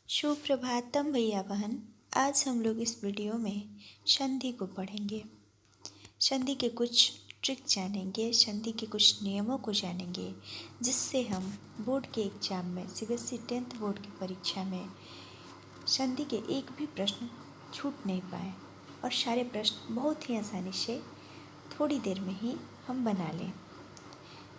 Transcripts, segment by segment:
सुप्रभातम भैया बहन। आज हम लोग इस वीडियो में संधि को पढ़ेंगे। संधि के कुछ ट्रिक जानेंगे, संधि के कुछ नियमों को जानेंगे, जिससे हम बोर्ड के एग्जाम में सीबीएसई 10th बोर्ड की परीक्षा में संधि के एक भी प्रश्न छूट नहीं पाए और सारे प्रश्न बहुत ही आसानी से थोड़ी देर में ही हम बना लें।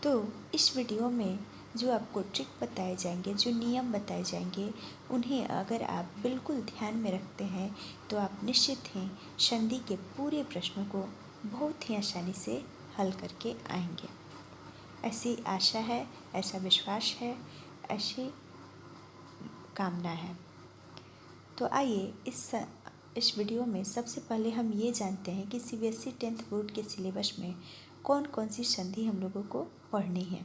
तो इस वीडियो में जो आपको ट्रिक बताए जाएंगे, जो नियम बताए जाएंगे, उन्हें अगर आप बिल्कुल ध्यान में रखते हैं तो आप निश्चित ही संधि के पूरे प्रश्नों को बहुत ही आसानी से हल करके आएंगे। ऐसी आशा है, ऐसा विश्वास है, ऐसी कामना है। तो आइए इस वीडियो में सबसे पहले हम ये जानते हैं कि सीबीएसई 10th बोर्ड के सिलेबस में कौन कौन सी संधि हम लोगों को पढ़नी है,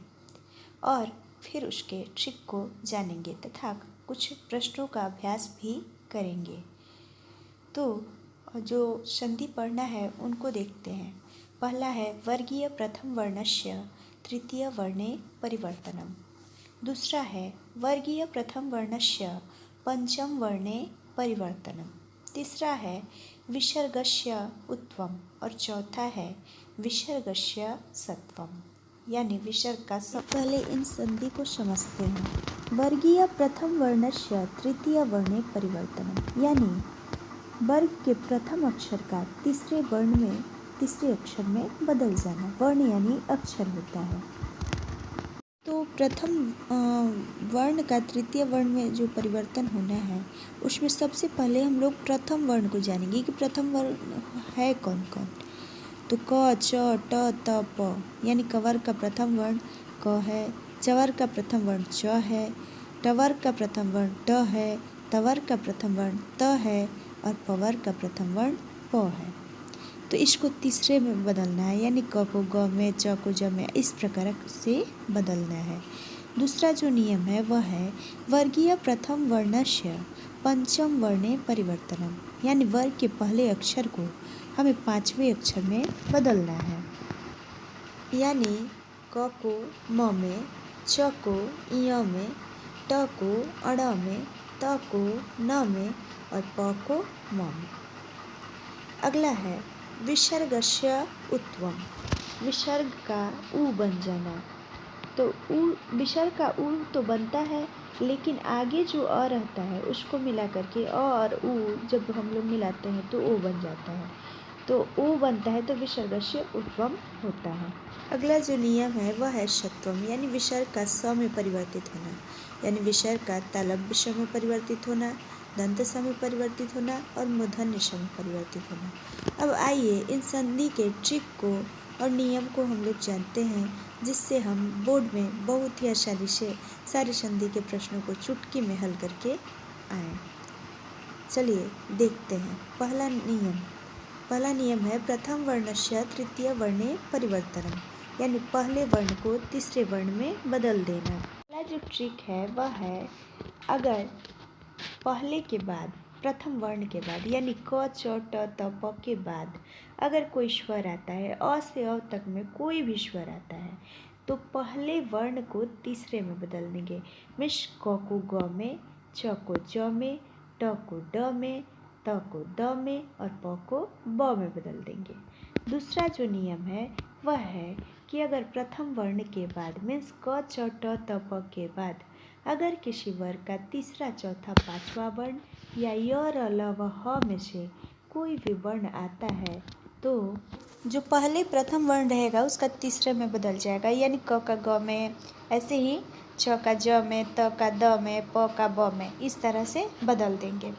और फिर उसके ट्रिक को जानेंगे तथा कुछ प्रश्नों का अभ्यास भी करेंगे। तो जो संधि पढ़ना है उनको देखते हैं। पहला है वर्गीय प्रथम वर्णस्य तृतीय वर्णे परिवर्तनम। दूसरा है वर्गीय प्रथम वर्णस्य पंचम वर्णे परिवर्तनम। तीसरा है विसर्गस्य उत्वम और चौथा है विसर्गस्य सत्वम, यानी विसर्ग का पहले इन संधि को समझते हैं। वर्गीय प्रथम वर्णस्य तृतीय वर्णे परिवर्तनम, यानी वर्ग के प्रथम अक्षर का तीसरे वर्ण में तीसरे अक्षर में बदल जाना। वर्ण यानी अक्षर होता है। तो प्रथम वर्ण का तृतीय वर्ण में जो परिवर्तन होना है उसमें सबसे पहले हम लोग प्रथम वर्ण को जानेंगे कि प्रथम वर्ण है कौन कौन। तो क, च, ट, त, प, यानी कवर्ग का प्रथम वर्ण क है, चवर्ग का प्रथम वर्ण च है, टवर्ग का प्रथम वर्ण ट है, तवर्ग का प्रथम वर्ण त है और पवर्ग का प्रथम वर्ण प है। तो इसको तीसरे में बदलना है, यानी क को ग में, च को ज में, इस प्रकार से बदलना है। दूसरा जो नियम है वह है वर्गीय प्रथम वर्णस्य पंचम वर्णे परिवर्तनम, यानी वर्ग के पहले अक्षर को हमें पांचवें अक्षर में बदलना है। यानी क को म में, च को य में, ट को अड़ में, त को न में और प को म में। अगला है विसर्गस्य उत्वम, विसर्ग का उ बन जाना। तो उ विसर्ग का उ तो बनता है, लेकिन आगे जो अ रहता है उसको मिला करके अ और उ जब हम लोग मिलाते हैं तो ओ बन जाता है। तो ओ बनता है तो विसर्गस्य उत्वम होता है। अगला जो नियम है वह है सत्वम, यानी विसर्ग का स में परिवर्तित होना, यानी विसर्ग का तालव्य स में परिवर्तित होना, दंत स में परिवर्तित होना और मूर्धन्य स में परिवर्तित होना। अब आइए इन संधि के ट्रिक को और नियम को हम लोग जानते हैं, जिससे हम बोर्ड में बहुत ही आसानी से सारे संधि के प्रश्नों को चुटकी में हल करके आए। चलिए देखते हैं। पहला नियम है प्रथम वर्णस्य तृतीय वर्णे परिवर्तनम, यानी पहले वर्ण को तीसरे वर्ण में बदल देना। पहला जो ट्रिक है वह है अगर पहले के बाद प्रथम वर्ण के बाद यानी क, च, ट, त, प के बाद अगर कोई स्वर आता है, अ से अ तक में कोई भी स्वर आता है, तो पहले वर्ण को तीसरे में बदल देंगे। मिस क को ग में, च को ज में, ट को ड में, त को द में और प को ब में बदल देंगे। दूसरा जो नियम है वह है कि अगर प्रथम वर्ण के बाद मीन्स क, च, ट, त, प के बाद अगर किसी वर्ग का तीसरा, चौथा, पांचवा वर्ण या य, र, ल व ह में से कोई भी वर्ण आता है तो जो पहले प्रथम वर्ण रहेगा उसका तीसरे में बदल जाएगा, यानी क का ग में, ऐसे ही च का ज में, त का द में, प का ब में, इस तरह से बदल देंगे।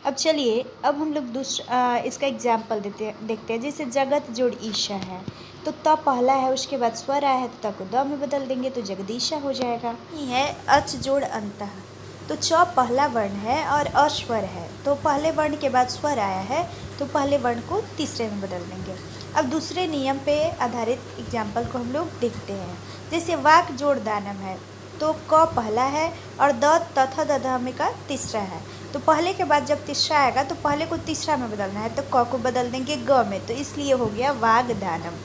अब चलिए अब हम लोग इसका एग्जाम्पल देखते हैं। जैसे जगत जोड़ ईशा है तो त पहला है, उसके बाद स्वर आया है तो त को द में बदल देंगे तो जगदीशा हो जाएगा। ये है अच जोड़ अंतः, तो च पहला वर्ण है और अस्वर है, तो पहले वर्ण के बाद स्वर आया है तो पहले वर्ण को तीसरे में बदल देंगे। अब दूसरे नियम पे आधारित एग्जाम्पल को हम लोग देखते हैं। जैसे वाक जोड़ दानम है तो क पहला है और द तथा दधामे का तीसरा है, तो पहले के बाद जब तीसरा आएगा तो पहले को तीसरा में बदलना है, तो क को बदल देंगे ग में, तो इसलिए हो गया वाग दानम।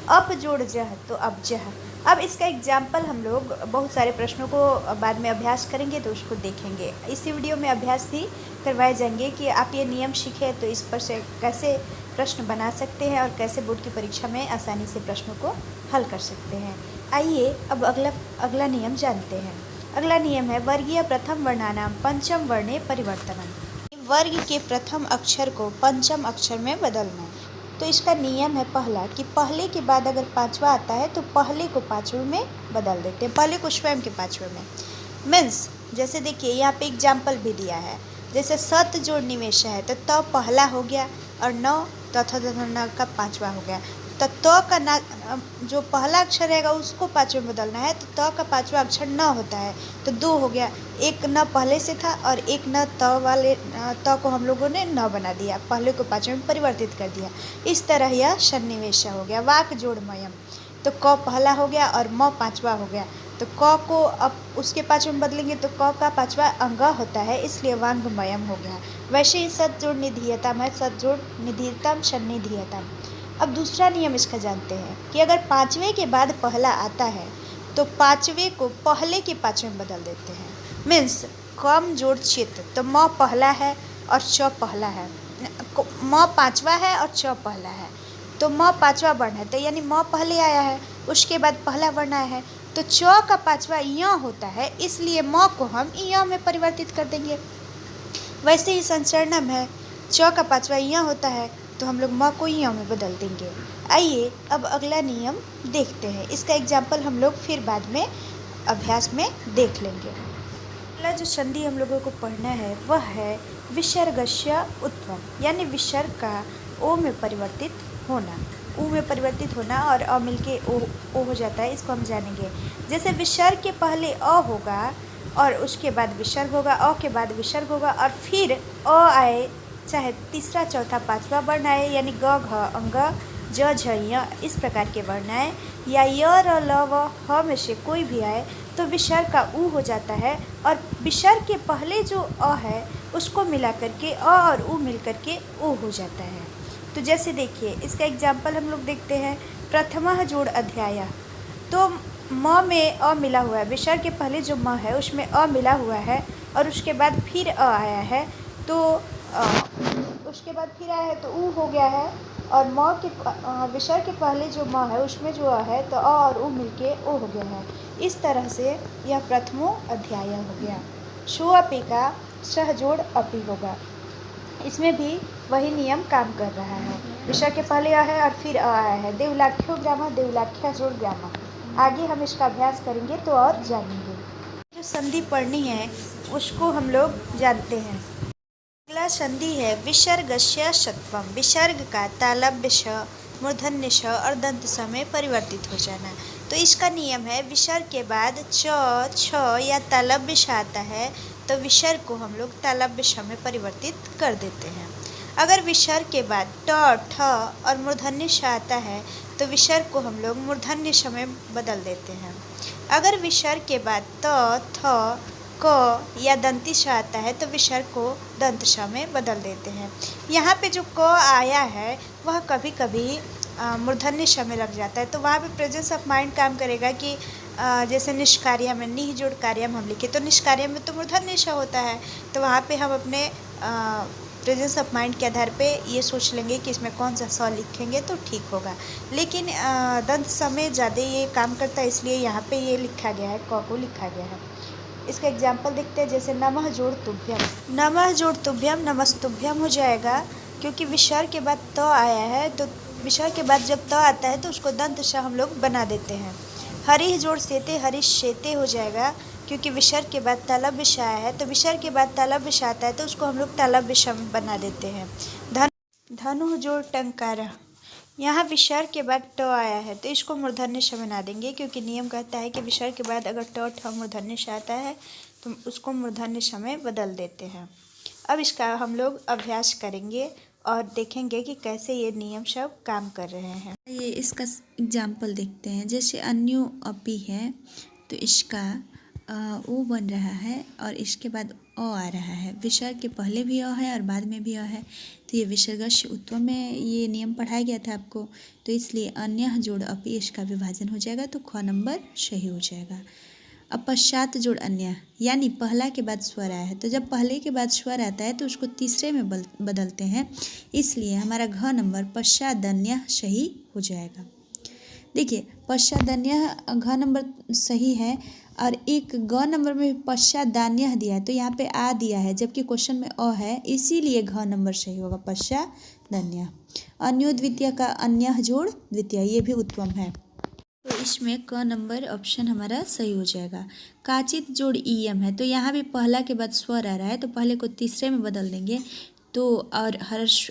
अप जोड़ जह तो अब जह, अब इसका एग्जाम्पल हम लोग बहुत सारे प्रश्नों को बाद में अभ्यास करेंगे तो उसको देखेंगे। इसी वीडियो में अभ्यास भी करवाए जाएंगे कि आप ये नियम सीखें तो इस पर से कैसे प्रश्न बना सकते हैं और कैसे बोर्ड की परीक्षा में आसानी से प्रश्नों को हल कर सकते हैं। आइए अब अगला नियम जानते हैं। अगला नियम है वर्गीय प्रथम वर्णानाम पंचम वर्णे परिवर्तनम। वर्ग के प्रथम अक्षर को पंचम अक्षर में बदलना। तो इसका नियम है पहला कि पहले के बाद अगर पांचवा आता है तो पहले को पांचवें में बदल देते हैं, पहले को स्वयं के पांचवें में। मीन्स जैसे देखिए यहाँ पे एग्जाम्पल भी दिया है, जैसे सत जोड़ निवेश है तो पहला हो गया और नौ तथा न का पांचवा हो गया। तो का ना जो पहला अक्षर रहेगा उसको पांचवें में बदलना है, तो का पांचवा अक्षर न होता है तो दो हो गया। एक न पहले से था और एक न वाले को हम लोगों ने न बना दिया, पहले को पांचवें में परिवर्तित कर दिया। इस तरह यह सन्निवेश हो गया। वाक जोड़ मयम, तो क पहला हो गया और म पांचवा हो गया, तो क को अब उसके पांचवें में बदलेंगे तो क का पांचवा अंग होता है, इसलिए वांगमयम हो गया। वैसे ही सत जोड़ निधीयतम है, सत जोड़ निधीयतम सन्निधीयतम। अब दूसरा नियम इसका जानते हैं कि अगर पांचवें के बाद पहला आता है तो पांचवें को पहले के पांचवें में बदल देते हैं। मीन्स कम जोड़ चित, तो म पहला है और च पहला है, म पांचवा है और च पहला है, तो म पांचवा वर्ण है, तो यानी म पहले आया है, उसके बाद पहला वर्ण आया है, तो च का पांचवा य होता है, इसलिए म को हम य में परिवर्तित कर देंगे। वैसे ही संचरणम है, च का पांचवा य होता है तो हम लोग म को य में बदल देंगे। आइए अब अगला नियम देखते हैं। इसका एग्जाम्पल हम लोग फिर बाद में अभ्यास में देख लेंगे। अगला जो संधि हम लोगों को पढ़ना है वह है विसर्गस्य उत्वम, यानी विसर्ग का ओ में परिवर्तित होना, ऊ में परिवर्तित होना और अ मिलके ओ हो जाता है, इसको हम जानेंगे। जैसे विसर्ग के पहले अ होगा और उसके बाद विसर्ग होगा, अ के बाद विसर्ग होगा और फिर अ आए, चाहे तीसरा चौथा पांचवा वर्ण आए, यानी ग घ अंग ज झ य इस प्रकार के वर्ण आए, या य र ल व ह में से कोई भी आए तो विसर्ग का ऊ हो जाता है और विसर्ग के पहले जो अ है उसको मिला करके अ और ऊ मिल करके ओ हो जाता है। तो जैसे देखिए इसका एग्जाम्पल हम लोग देखते हैं। प्रथमः जोड़ अध्याय, तो म में अ मिला हुआ है, विसर्ग के पहले जो म है उसमें अ मिला हुआ है और उसके बाद फिर अ आया है, तो उसके बाद फिर आया है तो ऊ हो गया है, और म के विसर्ग के पहले जो म है उसमें जो अ है तो अ और ऊ मिलके ओ हो गया है। इस तरह से यह प्रथमो अध्याय हो गया। शो अपी का सहजोड़ अपी होगा, इसमें भी वही नियम काम कर रहा है। विसर्ग के पहले अ है और फिर अ आया है। देवलाख्यो ग्रामा, देवलाख्या जोड़ ग्रामा। आगे हम इसका अभ्यास करेंगे तो और जानेंगे। जो संधि पढ़नी है उसको हम लोग जानते हैं। अगला संधि है विसर्गस्य षत्वम, विसर्ग का तालव्य श, मूर्धन्य श और दंत स में परिवर्तित हो जाना। तो इसका नियम है विसर्ग के बाद च, छ या तालव्य श आता है तो विसर्ग को हम लोग तालव्य श में परिवर्तित कर देते हैं। अगर विसर्ग के बाद ट, ठ और मूर्धन्य श आता है तो विसर्ग को हम लोग मूर्धन्य श में बदल देते हैं। अगर विसर्ग के बाद त, थ, क या दंती श आता है तो विसर्ग को दंत श में बदल देते हैं। यहाँ पे जो क आया है वह कभी कभी मूर्धन्य श में लग जाता है, तो वहाँ पे प्रेजेंस ऑफ माइंड काम करेगा कि जैसे निष्कार्य में निह जोड़ कार्यम हम लिखे तो निष्कार्य में तो मूर्धन्य श होता है, तो वहाँ पे हम अपने प्रेजेंस ऑफ माइंड के आधार पे ये सोच लेंगे कि इसमें कौन सा स लिखेंगे तो ठीक होगा। लेकिन दंत स में ज़्यादा ये काम करता है, इसलिए यहाँ पे ये लिखा गया है, क को लिखा गया है। इसका एग्जाम्पल देखते हैं। जैसे नमः जोड़ तुभ्यम, नमः जोड़ तुभ्यम नमस्तुभ्यम हो जाएगा, क्योंकि विसर्ग के बाद त आया है, तो विसर्ग के बाद जब त आता है तो उसको दंत श हम लोग बना देते हैं। हरिह जोड़ सेते, हरीश शेते हो जाएगा, क्योंकि विसर्ग के बाद तालव्य श आया है, तो विसर्ग के बाद तालव्य श आता है तो उसको हम लोग तालव्य श बना देते हैं। धनु जोड़ टंकारा, यहाँ विसर्ग के बाद ट आया है तो इसको मूर्धन्य श बना देंगे, क्योंकि नियम कहता है कि विसर्ग के बाद अगर ट, ठ मूर्धन्य श आता है तो उसको मूर्धन्य श में बदल देते हैं। अब इसका हम लोग अभ्यास करेंगे और देखेंगे कि कैसे ये नियम सब काम कर रहे हैं। ये इसका एग्जाम्पल देखते हैं। जैसे अन्यो अपी है तो इसका ओ बन रहा है और इसके बाद आ रहा है, विसर्ग के पहले भी अ है और बाद में भी अ है, तो ये विसर्गस्य उत्वम में ये नियम पढ़ाया गया था आपको, तो इसलिए अन्य जोड़ अपि इसका विभाजन हो जाएगा, तो ख नंबर सही हो जाएगा। अब पश्चात जोड़ अन्य, यानी पहला के बाद स्वर आया है, तो जब पहले के बाद स्वर आता है तो उसको तीसरे में बदलते हैं, इसलिए हमारा घ नंबर पश्चादन्य सही हो जाएगा। देखिए पश्चादन्य घ नंबर सही है और एक ग नंबर में पश्चादान्य दिया है, तो यहाँ पे आ दिया है जबकि क्वेश्चन में अ है, इसीलिए घ नंबर सही होगा पश्चादन्य। अन्यो द्वितीय का अन्य जोड़ द्वितीय, ये भी उत्तम है, तो इसमें क नंबर ऑप्शन हमारा सही हो जाएगा। काचित जोड़ ईयम है, तो यहाँ भी पहला के बाद स्वर आ रहा है, तो पहले को तीसरे में बदल देंगे, तो और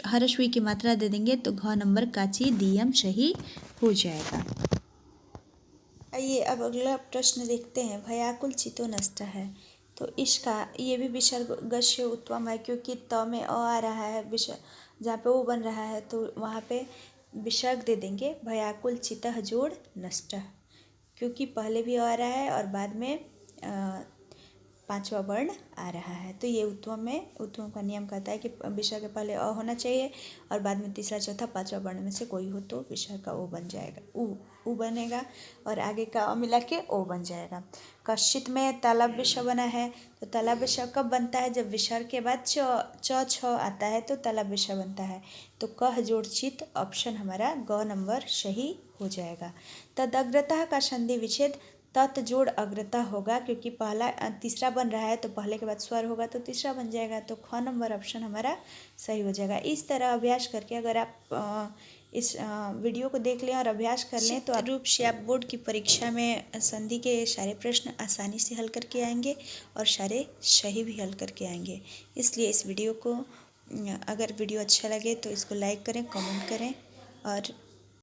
हर्षवी की मात्रा दे देंगे, तो घ नंबर काची दियम सही हो जाएगा। आइए अब अगला प्रश्न देखते हैं। भयाकुल चितो नष्ट है, तो इसका ये भी विसर्गस्य उत्तम है, क्योंकि त में अ आ रहा है, जहाँ पे ओ बन रहा है तो वहाँ पे विसर्ग दे देंगे, भयाकुल चितः जोड़ नष्ट, क्योंकि पहले भी आ रहा है और बाद में पांचवा वर्ण आ रहा है, तो ये उत्तम में, उत्तम का नियम कहता है कि विसर्ग के पहले अ होना चाहिए और बाद में तीसरा चौथा पांचवा वर्ण में से कोई हो तो विसर्ग का ओ बन जाएगा, उ बनेगा और आगे का अ मिला के ओ बन जाएगा। कश्चित में तालव्य श बना है, तो तालव्य श कब बनता है, जब विसर्ग के बाद च छ आता है तो तालव्य श बनता है, तो कह जोड़ चित ऑप्शन हमारा ग नंबर सही हो जाएगा। तदग्रतः का संधि विच्छेद तत् जोड़ अग्रता होगा, क्योंकि पहला तीसरा बन रहा है तो पहले के बाद स्वर होगा तो तीसरा बन जाएगा, तो ख नंबर ऑप्शन हमारा सही हो जाएगा। इस तरह अभ्यास करके अगर आप इस वीडियो को देख लें और अभ्यास कर लें तो रूप से आप बोर्ड की परीक्षा में संधि के सारे प्रश्न आसानी से हल करके आएंगे और सारे सही भी हल करके आएंगे। इसलिए इस वीडियो को, अगर वीडियो अच्छा लगे तो इसको लाइक करें, कमेंट करें और